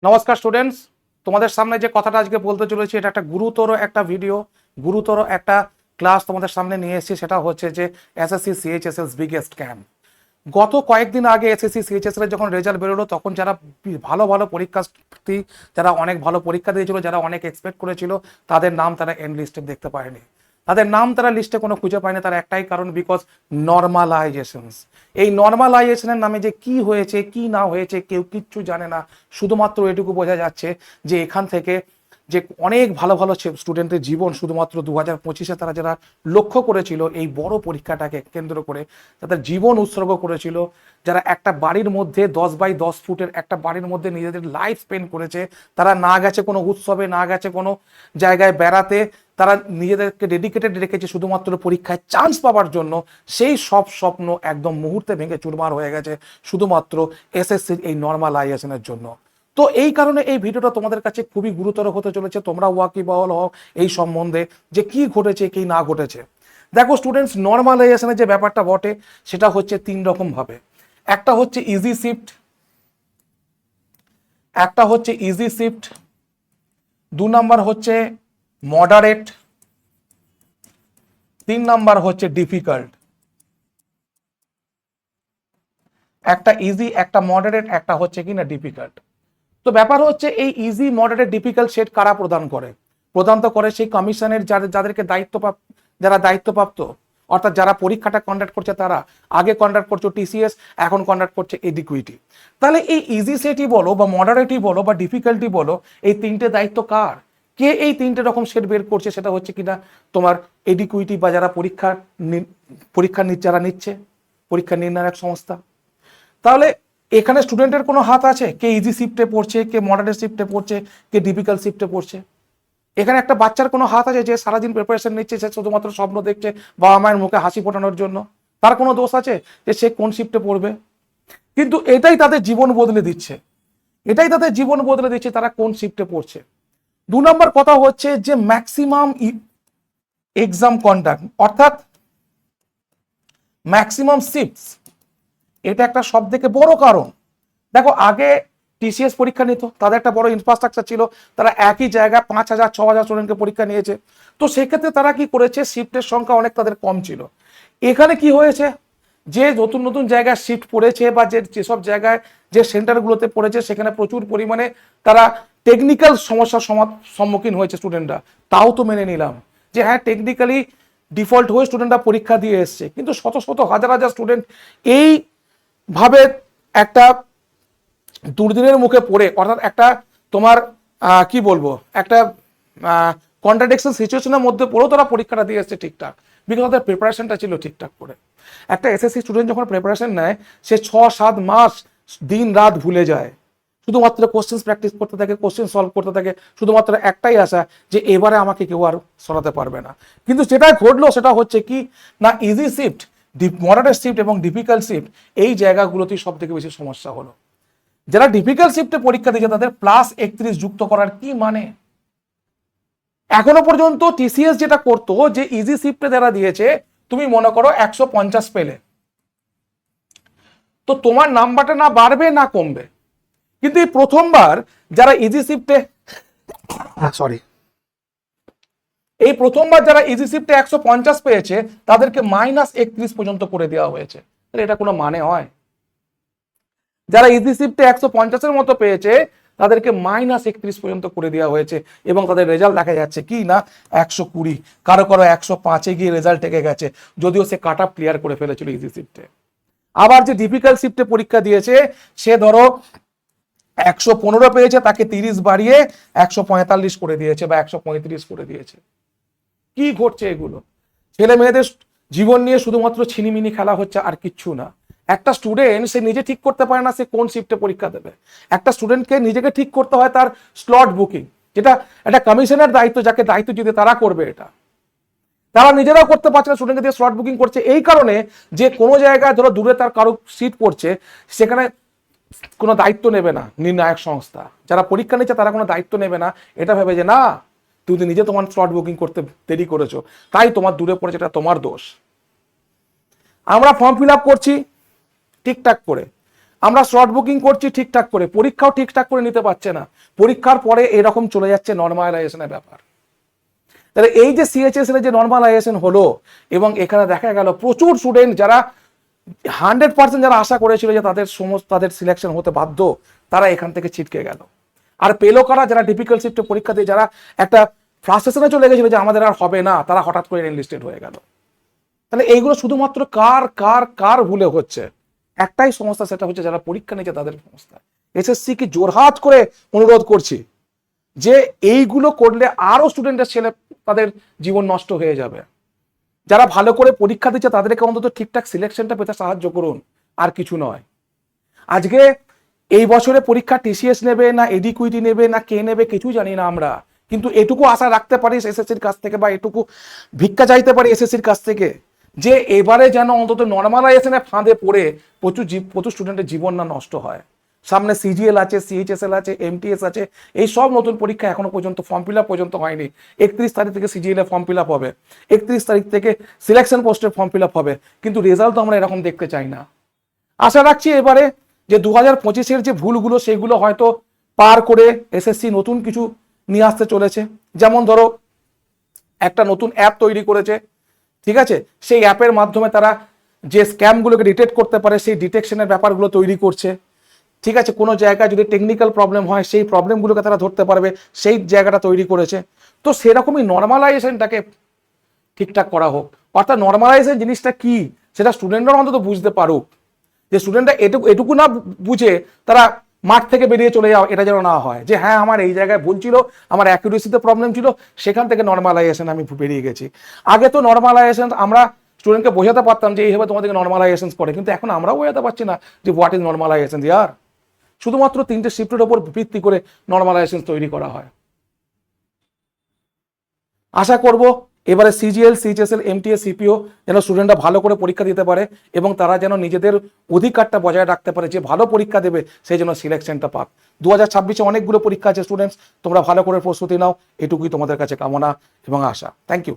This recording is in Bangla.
নমস্কার স্টুডেন্টস, তোমাদের সামনে যে কথাটা আজকে বলতে চলেছি এটা একটা গুরুতর একটা ভিডিও, গুরুতর একটা ক্লাস তোমাদের সামনে নিয়ে এসেছি। সেটা হচ্ছে যে এসএসসি সিএইচএসএস বিগেস্ট স্ক্যাম। গত কয়েকদিন আগে এসএসসি সিএইচএস এর যখন রেজাল্ট বেরোলো তখন যারা ভালো ভালো পরীক্ষার্থী, যারা অনেক ভালো পরীক্ষা দিয়েছিল, যারা অনেক এক্সপেক্ট করেছিল, তাদের নাম তারা এন্ড লিস্টে দেখতে পায়নি। তাদের নাম তারা লিস্টে কোনো খুঁজে পায়নি। তার একটাই কারণ, বিকজ নর্মালাইজেশনস। এই নর্মালাইজেশনের নামে যে কি হয়েছে কি না হয়েছে কেউ কিচ্ছু জানে না। শুধুমাত্র এটুকু বোঝা যাচ্ছে যে এখান থেকে যে অনেক ভালো ভালো স্টুডেন্টের জীবন শুধুমাত্র 2025-এ তারা যারা লক্ষ্য করেছিল এই বড় পরীক্ষাটাকে কেন্দ্র করে তাদের জীবন উৎসর্গ করেছিল, যারা একটা বাড়ির মধ্যে 10x10 ফুটের একটা বাড়ির মধ্যে নিজেদের লাইফ স্পেন্ড করেছে, তারা না গেছে কোনো উৎসবে, না গেছে কোনো জায়গায় বেড়াতে, তারা নিজেদেরকে ডেডিকেটেড রেখেছে শুধুমাত্র পরীক্ষায় চান্স পাওয়ার জন্য, সেই সব স্বপ্ন একদম মুহূর্তে ভেঙে চুরমার হয়ে গেছে শুধুমাত্র এসএসসির এই নর্মালাইজেশনের জন্য। তো এই কারণে এই ভিডিওটা তোমাদের কাছে খুবই গুরুতর হতে চলেছে। তোমরা ওয়াকিবহাল হও এই সম্বন্ধে যে কি ঘটেছে কি না ঘটেছে। দেখো স্টুডেন্টস, নর্মালাইজেশনের যে ব্যাপারটা বটে সেটা হচ্ছে তিন রকম ভাবে। একটা হচ্ছে ইজি শিফট, একটা হচ্ছে ইজি শিফট, 2 নাম্বার হচ্ছে মডারেট, 3 নাম্বার হচ্ছে ডিফিকাল্ট। একটা ইজি, একটা মডারেট, একটা হচ্ছে কিনা ডিফিকাল্ট। তো ব্যাপার হচ্ছে এই ইজি মডারেট ডিফিকাল্ট সেট কারা প্রদান করে? প্রদান তো করে সেই কমিশনের যাদেরকে যারা দায়িত্বপ্রাপ্ত, অর্থাৎ যারা পরীক্ষাটা কন্ডাক্ট করছে তারা। আগে কন্ডাক্ট করছে টিসিএস, এখন কন্ডাক্ট করছে এডিকুইটি। তাহলে এই ইজি সেটই বলো বা মডারেটই বলো বা ডিফিকাল্টি বলো, এই তিনটে দায়িত্ব কার? কে এই তিনটে রকম সেট বের করছে? সেটা হচ্ছে কিনা তোমার এডিকুইটি বা যারা পরীক্ষা যারা নিচ্ছে, পরীক্ষা নির্ণায়ক সংস্থা। তাহলে এখানে স্টুডেন্টের কোনো হাত আছে? কে ইজি শিফটে পড়ছে, কে মডারেট শিফটে পড়ছে, কে ডিফিকাল্ট শিফটে পড়ছে? এখানে একটা বাচ্চার কোনো হাত আছে যে সারাদিন প্রিপারেশন নিচ্ছে, সে শুধুমাত্র স্বপ্ন দেখছে বাবা মায়ের মুখে হাসি ফোটানোর জন্য? তার কোনো দোষ আছে যে সে কোন শিফটে পড়বে? কিন্তু এটাই তাদের জীবন বদলে দিচ্ছে, এটাই তাদের জীবন বদলে দিচ্ছে তারা কোন শিফটে পড়ছে। 2 নম্বর কথা হচ্ছে যে ম্যাক্সিমাম এক্সাম কন্ডাক্ট, অর্থাৎ ম্যাক্সিমাম শিফটস। এটা একটা সব থেকে বড় কারণ। দেখো আগে টিসিএস পরীক্ষা নিত, তাদের একটা বড় ইনফ্রাস্ট্রাকচার ছিল, তারা একই জায়গায় 5,000 6,000 স্টুডেন্টকে পরীক্ষা নিয়েছে। তো সেক্ষেত্রে তারা কি করেছে, শিফটের সংখ্যা অনেক তাদের কম ছিল। এখানে কি হয়েছে, যে নতুন নতুন জায়গায় শিফট পড়েছে বা যেসব জায়গায় যে সেন্টারগুলোতে পড়েছে সেখানে প্রচুর পরিমাণে তারা টেকনিক্যাল সমস্যার সম্মুখীন হয়েছে স্টুডেন্টরা। তাও তো মেনে নিলাম যে হ্যাঁ, টেকনিক্যালি ডিফল্ট হয়ে স্টুডেন্টরা পরীক্ষা দিয়ে এসছে, কিন্তু শত শত হাজার হাজার স্টুডেন্ট এই ভাবে একটা দুর্দিনের মুখে পড়ে, অর্থাৎ একটা তোমার কি বলবো, একটা কন্ট্রাডিকশন সিচুয়েশনের মধ্যে পড়েও তারা পরীক্ষাটা দিয়ে এসছে ঠিকঠাক, বিকজ তাদের প্রিপারেশনটা ছিল ঠিকঠাক করে। একটা এসএসসি স্টুডেন্ট যখন প্রিপারেশন নেয়, সে 6-7 মাস দিন রাত ভুলে যায়, শুধুমাত্র কোশ্চেন প্র্যাকটিস করতে থাকে, কোশ্চেন সলভ করতে থাকে, শুধুমাত্র একটাই আশা যে এবারে আমাকে কেউ আর সরাতে পারবে না। কিন্তু যেটা ঘটলো সেটা হচ্ছে কি না, ইজি শিফট, মডারেট শিফট এবং ডিফিকাল্ট শিফট, এই জায়গাগুলোতেই সব থেকে বেশি সমস্যা হলো। যারা ডিফিকাল্ট শিফটে পরীক্ষা দিয়েছে তাদের +31 যুক্ত করার কি মানে? এখনো পর্যন্ত টিসিএস যেটা করতো, যে ইজি শিফটে যারা দিয়েছে, তুমি মনে করো 150 পেলে, তো তোমার নাম্বারটা না বাড়বে না কমবে। কিন্তু এই প্রথমবার যারা ইজি শিফটে এই প্রথমবার যারা ইজি শিফটে 150 পেয়েছে তাদেরকে -31 পর্যন্ত করে দেওয়া হয়েছে। তাহলে এটা কোনো মানে হয়? যারা ইজি শিফটে 150-এর মতো পেয়েছে তাদেরকে -31 পর্যন্ত করে দেওয়া হয়েছে, এবং তাদের রেজাল্ট দেখা যাচ্ছে কি না 120, কারো কারো 105-এ গিয়ে রেজাল্ট টেকে গেছে, যদিও সে কাট অফ ক্লিয়ার করে ফেলেছিল ইজি শিফটে। আবার যে ডিফিকাল্ট শিফটে পরীক্ষা দিয়েছে সে ধরো 115 পেয়েছে, তাকে 30 বাড়িয়ে 145 করে দিয়েছে বা 135 করে দিয়েছে। কি ঘটছে এগুলো? ছেলে মেয়েদের জীবন নিয়ে শুধুমাত্র ছিনিমিনি খেলা হচ্ছে, আর কিচ্ছু না। একটা স্টুডেন্ট সে নিজে ঠিক করতে পারে না সে কোন শিফটে পরীক্ষা দেবে। একটা স্টুডেন্টকে নিজেকে ঠিক করতে হয় তার স্লট বুকিং, যেটা একটা কমিশনের দায়িত্ব, যাকে দায়িত্ব যদি তারা করবে, এটা তারা নিজেরাও করতে পারছে না, স্টুডেন্টকে দিয়ে স্লট বুকিং করছে। এই কারণে যে কোনো জায়গায় ধরো দূরে তার কারো সিট পড়ছে, সেখানে কোনো দায়িত্ব নেবে না নির্ণায়ক সংস্থা, যারা পরীক্ষা নিচ্ছে তারা কোনো দায়িত্ব নেবে না। এটা ভেবে যে না, তুমি নিজে তোমার স্লট বুকিং করতে দেরি করেছো, তাই তোমার দূরে পড়েছে, এটা তোমার দোষ। আমরা ফর্ম ফিল আপ করছি ঠিকঠাক করে, আমরা স্লট বুকিং করছি ঠিকঠাক করে, পরীক্ষাও ঠিকঠাক করে নিতে পারছে না, পরীক্ষার পরে এরকম চলে যাচ্ছে নর্মালাইজেশনের ব্যাপার। তাহলে এই যে সিএইচএসএল এর যে নর্মালাইজেশন হলো, এবং এখানে দেখা গেল প্রচুর স্টুডেন্ট যারা 100% যারা আশা করেছিল যে তাদের সিলেকশন হতে বাধ্য, তারা এখান থেকে ছিটকে গেল। আর পেলো কারা? যারা ডিফিকাল্ট শিফটে পরীক্ষা দিয়ে যারা একটা ফ্রাস্ট্রেশনে চলে গেছিল যে আমাদের আর হবে না, তারা হঠাৎ করে এনলিস্টেড হয়ে গেল। তাহলে এইগুলো শুধুমাত্র কার কার কার ভুলে হচ্ছে? একটাই সমস্যা, সেটা হচ্ছে যারা পরীক্ষা নিচ্ছে তাদের সমস্যা। এসএসসি কি জোরহাত করে অনুরোধ করছি যে এইগুলো করলে আরো স্টুডেন্টের ছেলে তাদের জীবন নষ্ট হয়ে যাবে। যারা ভালো করে পরীক্ষা দিচ্ছে তাদেরকে অন্তত ঠিকঠাক সিলেকশনটা পেতে সাহায্য করুন, আর কিছু নয়। আজকে এই বছরে পরীক্ষা টিসিএস নেবে না এডিকুইটি নেবে না কে নেবে কিছু জানি না আমরা, কিন্তু এটুকু আশা রাখতে পারি এসএসসির কাছ থেকে, বা এটুকু ভিক্ষা চাইতে পারি এসএসসির কাছ থেকে, যে এবারে যেন অন্তত নর্মালাইজেশনের ফাঁদে পড়ে প্রচুর স্টুডেন্টের জীবন না নষ্ট হয়। সামনে সিজিএল আছে, সিএইচএসএল আছে, এমটিএস আছে, এই সব নতুন পরীক্ষা এখনো পর্যন্ত ফর্ম ফিল আপ পর্যন্ত হয়নি। 31 তারিখ থেকে সিজিএল এর ফর্ম ফিল আপ হবে, 31 তারিখ থেকে সিলেকশন পোস্টের ফর্ম ফিল আপ হবে, কিন্তু রেজাল্ট তো আমরা এরকম দেখতে চাই না। আশা রাখছি এবারে যে 2025-এর যে ভুলগুলো সেগুলো হয়তো পার করে এসএসসি নতুন কিছু নিয়ে আসতে চলেছে। যেমন ধরো একটা নতুন অ্যাপ তৈরি করেছে, ঠিক আছে, সেই অ্যাপের মাধ্যমে তারা যে স্ক্যামগুলোকে ডিটেক্ট করতে পারে সেই ডিটেকশনের ব্যাপারগুলো তৈরি করছে, ঠিক আছে। কোনো জায়গায় যদি টেকনিক্যাল প্রবলেম হয় সেই প্রবলেমগুলোকে তারা ধরতে পারবে, সেই জায়গাটা তৈরি করেছে। তো সেরকমই নর্মালাইজেশনটাকে ঠিকঠাক করা হোক, অর্থাৎ নর্মালাইজেশন জিনিসটা কি সেটা স্টুডেন্টরা অন্তত বুঝতে পারুক, যে স্টুডেন্টরা এটুকু না বুঝে তারা মাঠ থেকে বেরিয়ে চলে যাও, এটা যেন না হয় যে হ্যাঁ আমার এই জায়গায় ভুল ছিল, আমার অ্যাকুরেসিতে প্রবলেম ছিল, সেখান থেকে নর্মালাইজেশন আমি বেরিয়ে গেছি। আগে তো নর্মালাইজেশন আমরা স্টুডেন্টকে বোঝাতে পারতাম যে এইভাবে তোমাদেরকে নর্মালাইজেশন করে, কিন্তু এখন আমরাও বোঝাতে পারছি না যে হোয়াট ইজ নর্মালাইজেশন ইয়ার। শুধুমাত্র 3টে শিফটের উপর ভিত্তি করে নর্মালাইজেশন তৈরি করা হয়। আশা করব এবারে সিজিএল, সিএইচএসএল, এমটিএস, সিপিও যেন স্টুডেন্টরা ভালো করে পরীক্ষা দিতে পারে, এবং তারা যেন নিজেদের অধিকারটা বজায় রাখতে পারে, যে ভালো পরীক্ষা দেবে সেই জন্য সিলেকশনটা পাক। 2026-এ অনেকগুলো পরীক্ষা আছে স্টুডেন্টস, তোমরা ভালো করে প্রস্তুতি নাও, এটুকুই তোমাদের কাছে কামনা এবং আশা। Thank you.